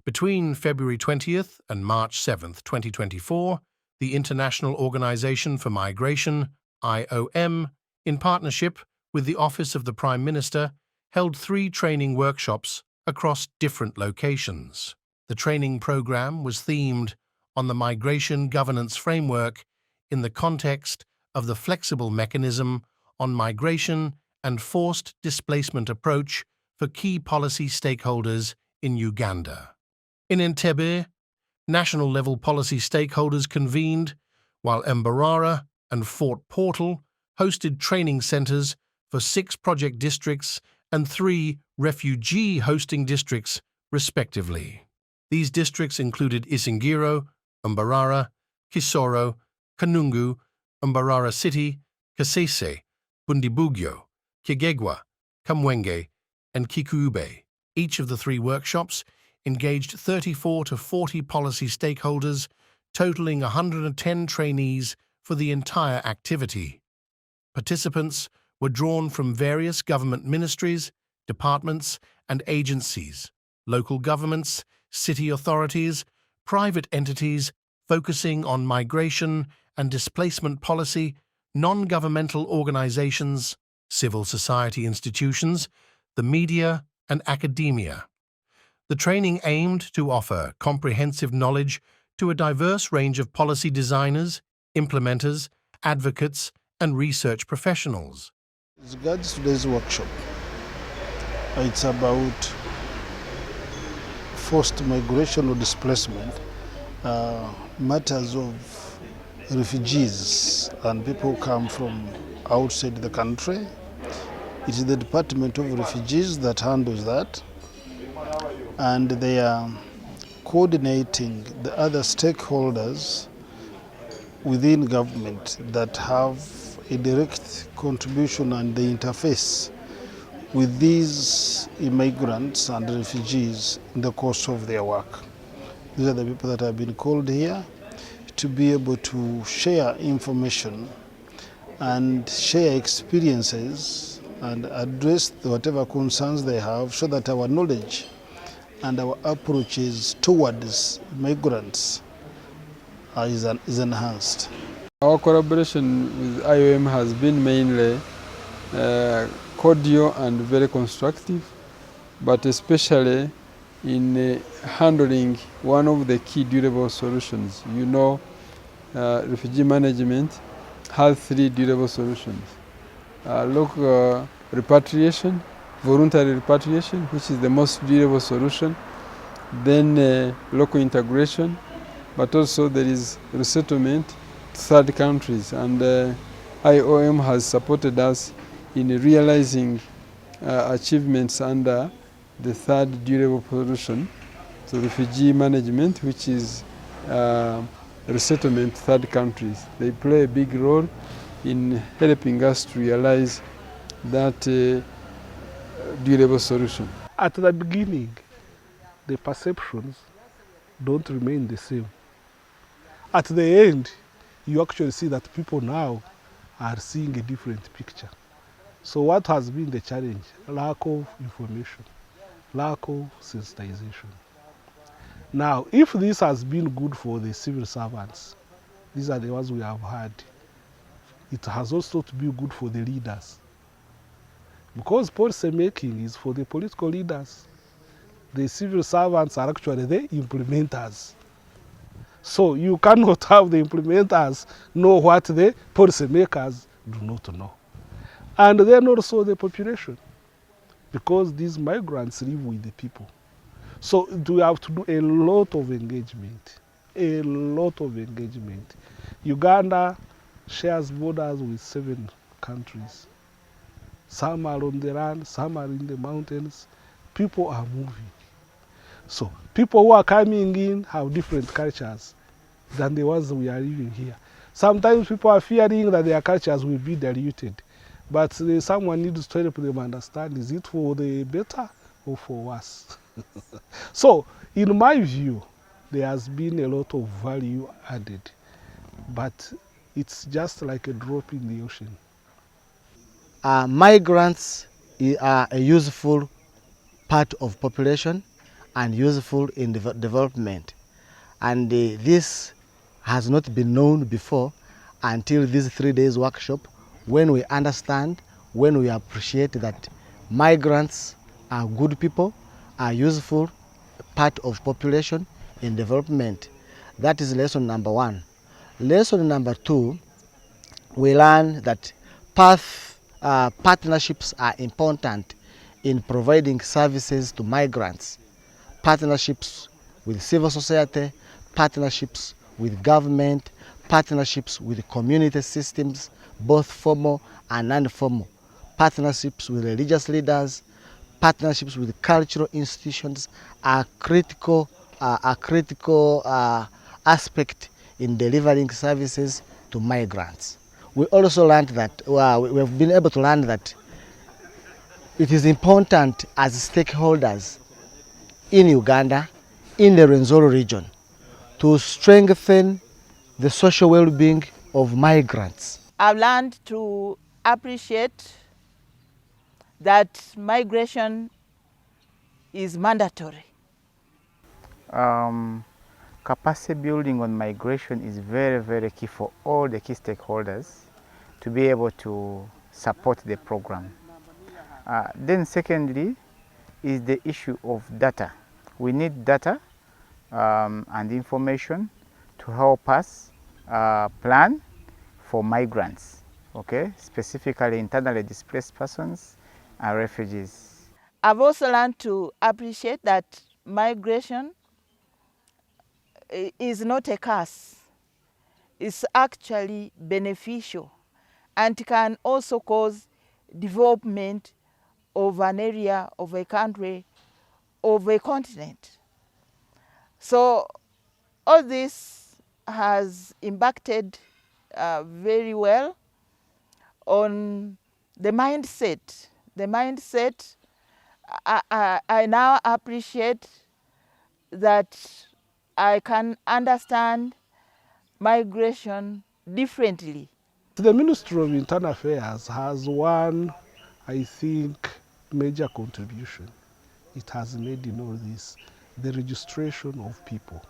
Between February 20th and March 7th, 2024, the International Organization for Migration, IOM, in partnership with the Office of the Prime Minister, held 3 training workshops across different locations. The training program was themed on the migration governance framework in the context of the flexible mechanism on migration and forced displacement approach for key policy stakeholders in Uganda. In Entebbe, national-level policy stakeholders convened, while Mbarara and Fort Portal hosted training centres for 6 project districts and 3 refugee hosting districts, respectively. These districts included Isingiro, Mbarara, Kisoro, Kanungu, Mbarara City, Kasese, Bundibugyo, Kigegwa, Kamwenge, and Kikube. Each of the 3 workshops engaged 34 to 40 policy stakeholders, totaling 110 trainees for the entire activity. Participants were drawn from various government ministries, departments, and agencies, local governments, city authorities, private entities focusing on migration and displacement policy, non-governmental organizations, civil society institutions, the media, and academia. The training aimed to offer comprehensive knowledge to a diverse range of policy designers, implementers, advocates, and research professionals. As regards today's workshop, it's about forced migration or displacement, matters of refugees and people who come from outside the country. It is the Department of Refugees that handles that, and they are coordinating the other stakeholders within government that have a direct contribution and the interface with these immigrants and refugees in the course of their work. These are the people that have been called here to be able to share information and share experiences and address whatever concerns they have, so that our knowledge and our approaches towards migrants is enhanced. Our collaboration with IOM has been mainly cordial and very constructive, but especially in handling one of the key durable solutions. You know, refugee management has 3 durable solutions. Local repatriation, voluntary repatriation, which is the most durable solution, then local integration, but also there is resettlement to 3rd countries, and IOM has supported us in realizing achievements under the 3rd durable solution, so refugee management, which is resettlement to 3rd countries. They play a big role in helping us to realize that durable solution. At the beginning, the perceptions don't remain the same. At the end, you actually see that people now are seeing a different picture. So what has been the challenge? Lack of information, lack of sensitization. Now, if this has been good for the civil servants, these are the ones we have had, it has also to be good for the leaders. Because policy making is for the political leaders. The civil servants are actually the implementers. So you cannot have the implementers know what the policy makers do not know. And then also the population, because these migrants live with the people. So we have to do a lot of engagement, a lot of engagement. Uganda shares borders with 7 countries. Some are on the land, some are in the mountains. People are moving. So people who are coming in have different cultures than the ones we are living here. Sometimes people are fearing that their cultures will be diluted. But someone needs to help them understand, is it for the better or for worse? So, in my view, there has been a lot of value added, but it's just like a drop in the ocean. Migrants are a useful part of population, and useful in development. And this has not been known before until this 3 days workshop, when we understand, when we appreciate that migrants are good people, are useful part of population in development. That is lesson number 1. Lesson number 2, we learn that partnerships are important in providing services to migrants. Partnerships with civil society, partnerships with government, partnerships with community systems, both formal and non-formal, partnerships with religious leaders, partnerships with cultural institutions are critical aspect in delivering services to migrants. We also learned that, we have been able to learn that it is important as stakeholders in Uganda, in the Rwenzori region, to strengthen the social well-being of migrants. I've learned to appreciate that migration is mandatory. Capacity building on migration is very, very key for all the key stakeholders to be able to support the program. Then secondly is the issue of data. We need data and information to help us plan for migrants, okay, specifically internally displaced persons and refugees. I've also learned to appreciate that migration is not a curse. It's actually beneficial and can also cause development of an area, of a country, of a continent. So all this has impacted very well on the mindset. The mindset, I now appreciate that I can understand migration differently. The Ministry of Internal Affairs has one, I think, major contribution it has made in all this, the registration of people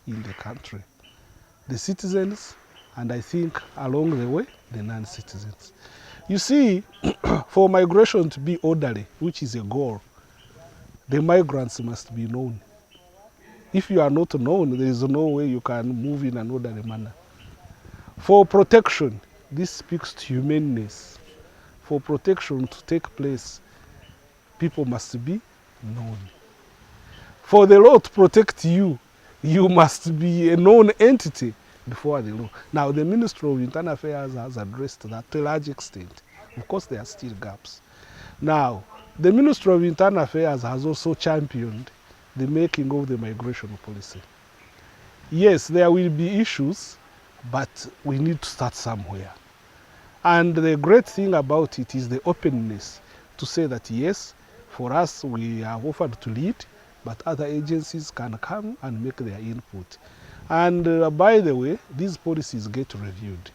in the country. The citizens, and I think along the way, the non-citizens. You see, for migration to be orderly, which is a goal, the migrants must be known. If you are not known, there is no way you can move in an orderly manner. For protection, this speaks to humaneness. For protection to take place, people must be known. For the law to protect you, you must be a known entity before the law. Now, the Ministry of Internal Affairs has addressed that to a large extent. Of course, there are still gaps. Now, the Ministry of Internal Affairs has also championed the making of the migration policy. Yes, there will be issues, but we need to start somewhere. And the great thing about it is the openness to say that, yes, for us, we have offered to lead, but other agencies can come and make their input. And by the way, these policies get reviewed.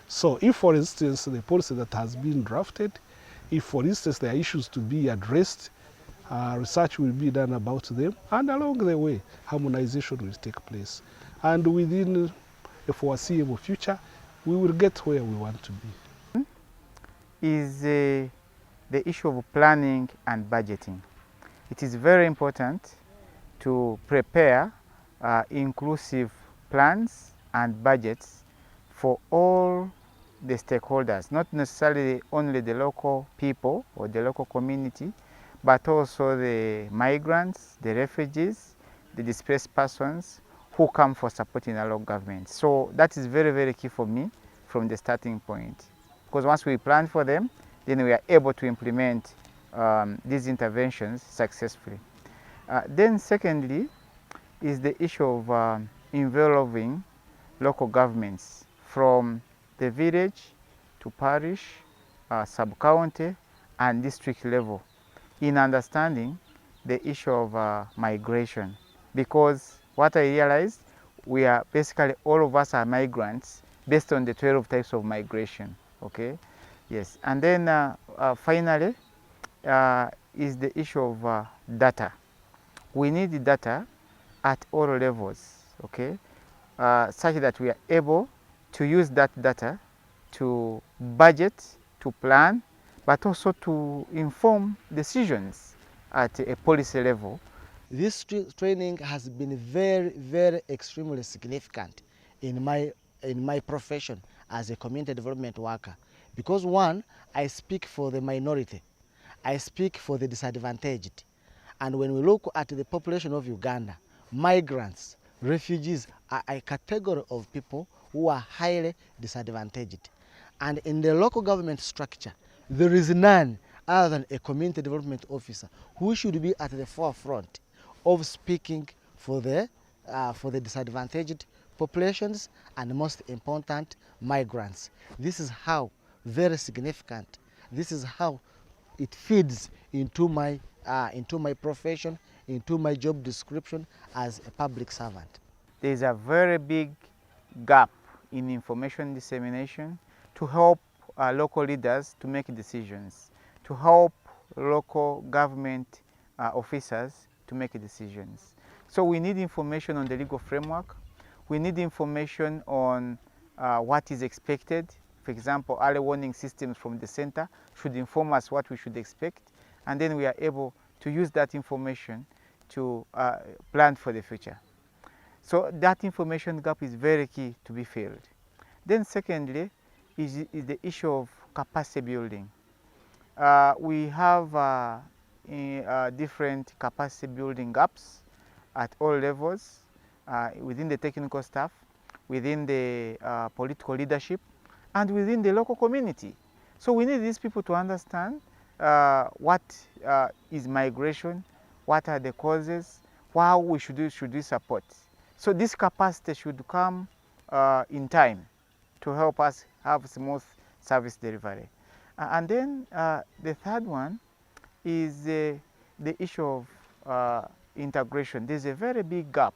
So if, for instance, the policy that has been drafted, if, for instance, there are issues to be addressed, research will be done about them, and along the way, harmonization will take place. And within a foreseeable future, we will get where we want to be. Is the issue of planning and budgeting. It is very important to prepare inclusive plans and budgets for all the stakeholders, not necessarily only the local people or the local community, but also the migrants, the refugees, the displaced persons who come for support in our local government. So that is very, very key for me from the starting point. Because once we plan for them, then we are able to implement these interventions successfully. Then secondly is the issue of involving local governments from the village to parish, sub-county and district level in understanding the issue of migration. Because what I realized, we are basically, all of us are migrants based on the 12 types of migration, okay? Yes, and then finally is the issue of data. we need data at all levels, okay, such that we are able to use that data to budget, to plan, but also to inform decisions at a policy level. This training has been very, very extremely significant in my profession as a community development worker. Because one, I speak for the minority, I speak for the disadvantaged. And when we look at the population of Uganda, migrants, refugees are a category of people who are highly disadvantaged. And in the local government structure, there is none other than a community development officer who should be at the forefront of speaking for the disadvantaged populations and, most important, migrants. This is how very significant, this is how it feeds into my profession, into my job description as a public servant. There is a very big gap in information dissemination to help local leaders to make decisions, to help local government officers to make decisions. So we need information on the legal framework. We need information on what is expected. For example, early warning systems from the center should inform us what we should expect, and then we are able to use that information to plan for the future. So that information gap is very key to be filled. Then secondly is the issue of capacity building. We have different capacity building gaps at all levels, within the technical staff, within the political leadership, and within the local community. So we need these people to understand what is migration, what are the causes, how we should support. So this capacity should come in time to help us have smooth service delivery. And then the third one is the issue of integration. There's a very big gap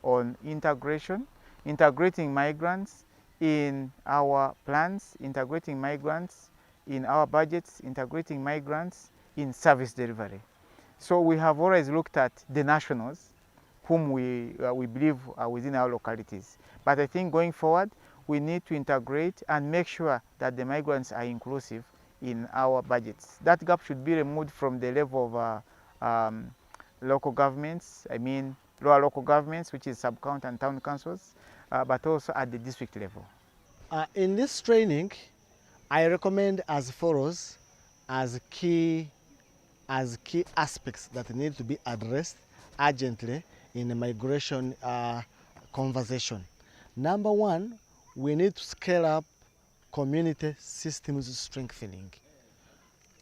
on integration, integrating migrants in our plans, integrating migrants in our budgets, integrating migrants in service delivery. So we have always looked at the nationals whom we believe are within our localities. But I think going forward, we need to integrate and make sure that the migrants are inclusive in our budgets. That gap should be removed from the level of local governments, I mean lower local governments, which is sub-county and town councils, but also at the district level. In this training, I recommend as follows as key aspects that need to be addressed urgently in the migration conversation. Number one, we need to scale up community systems strengthening.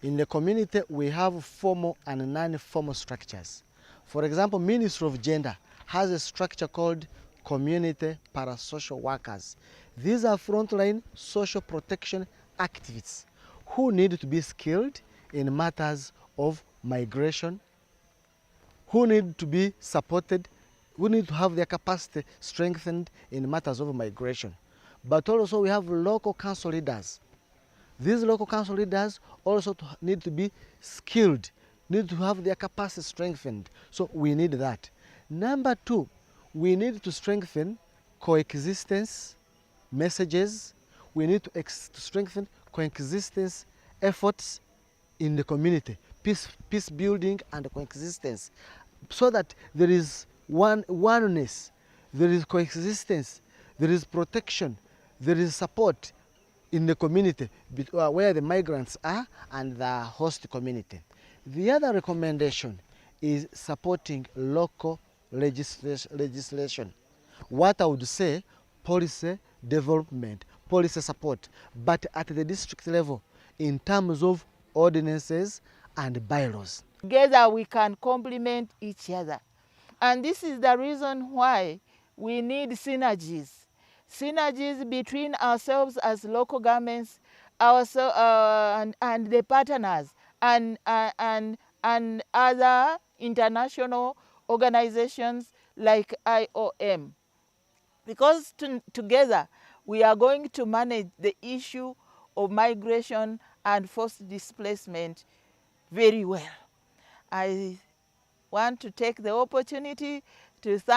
In the community, we have formal and non-formal structures. For example, Ministry of Gender has a structure called community parasocial workers. These are frontline social protection activists who need to be skilled in matters of migration, who need to be supported, who need to have their capacity strengthened in matters of migration. But also we have local council leaders. These local council leaders also need to be skilled, need to have their capacity strengthened. So we need that. Number two, we need to strengthen coexistence messages. We need to strengthen coexistence efforts in the community, peace building and coexistence, so that there is oneness, there is coexistence, there is protection, there is support in the community where the migrants are and the host community. The other recommendation is supporting local legislation. What I would say, policy development, policy support, but at the district level in terms of ordinances and bylaws. Together we can complement each other. And this is the reason why we need synergies. Synergies between ourselves as local governments, and the partners, and other international organizations like IOM. Because together we are going to manage the issue of migration and forced displacement very well. I want to take the opportunity to thank